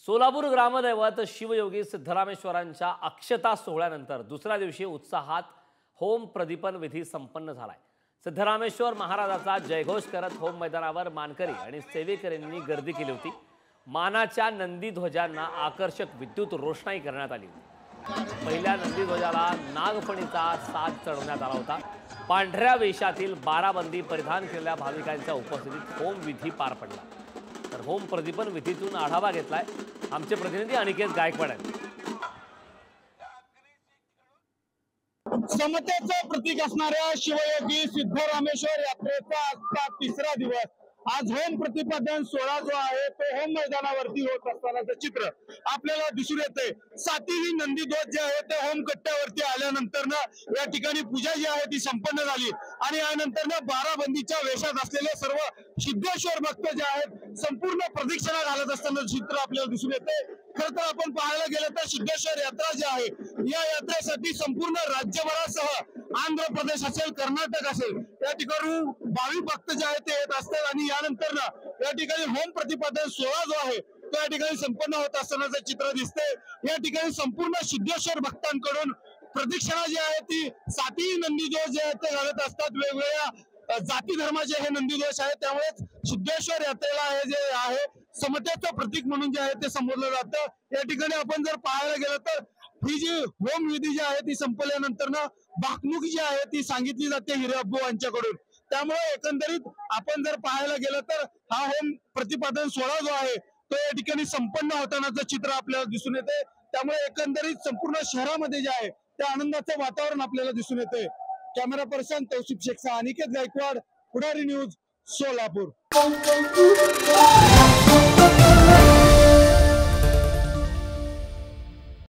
सोलापूर ग्रामदैवत शिवयोगी सिद्धरामेश्वरांच्या अक्षता सोहळ्यानंतर दुसऱ्या दिवशी उत्साहात होम प्रदीपन विधी संपन्न झालाय। सिद्धरामेश्वर महाराजाचा जयघोष करत होम मैदानावर मानकरी आणि सेवेकऱ्यांनी गर्दी केली होती। मानाच्या नंदी ध्वजांना आकर्षक विद्युत रोषणाई करण्यात आली होती। पहिल्या नंदी ध्वजाला नागफणीचा साज चढवण्यात आला होता। पांढऱ्या वेशातील बाराबंदी परिधान केलेल्या भाविकांच्या उपस्थितीत होम विधी पार पडला। तर होम प्रदीपन विधीतून आढावा घेतलाय आमचे प्रतिनिधी अनिकेत गायकवाड यांनी। समतेचं प्रतीक असणाऱ्या शिवयोगी सिद्धरामेश्वर यात्रेचा आजचा तिसरा दिवस। आज होम प्रतिपादन सोहळा जो आहे तो होम मैदानावरती होत असतानाचं चित्र आपल्याला दिसून येते। सातीही नंदीध्वज जे आहे ते होम कट्ट्यावरती आल्यानंतर ना या ठिकाणी पूजा जी आहे ती संपन्न झाली आणि यानंतर ना बाराबंदीच्या वेशात असलेले सर्व सिद्धेश्वर भक्त जे आहेत संपूर्ण प्रदक्षिणा घालत असताना चित्र आपल्याला दिसून येते। खरं तर आपण पाहायला गेलं तर सिद्धेश्वर यात्रा जी आहे या यात्रेसाठी संपूर्ण राज्यभरासह आंध्र प्रदेश असेल, कर्नाटक असेल, या ठिकाणी भाविक भक्त जे आहेत ते येत असतात आणि यानंतर ना या ठिकाणी होम प्रतिपादन सोहळा जो आहे तो या ठिकाणी संपन्न होत असतानाचं चित्र दिसते। या ठिकाणी संपूर्ण सिद्धेश्वर भक्तांकडून प्रदक्षिणा जी आहे ती साती नंदीध्वज जे आहेत ते घालत असतात। वेगवेगळ्या जाती धर्माचे हे नंदीध्वज आहेत, त्यामुळे सिद्धेश्वर यात्रेला हे जे आहे समतेचं प्रतीक म्हणून जे आहे ते संबोधलं जातं। या ठिकाणी आपण जर पाहायला गेलं तर ही जी होम विधी जी आहे ती संपल्यानंतर ना भाकणूक जी आहे ती सांगितली जाते हिरेअब्बू यांच्याकडून। त्यामुळे एकंदरीत आपण जर पाहायला गेलं तर हा होम प्रतिपादन सोहळा जो आहे तो या ठिकाणी संपन्न होतानाचं चित्र आपल्याला दिसून येते। त्यामुळे एकंदरीत संपूर्ण शहरामध्ये जे आहे त्या आनंदाचं वातावरण आपल्याला दिसून येते। कॅमेरा पर्सन तौसिफ शेखचा अनिकेत गायकवाड, पुढारी न्यूज, सोलापूर।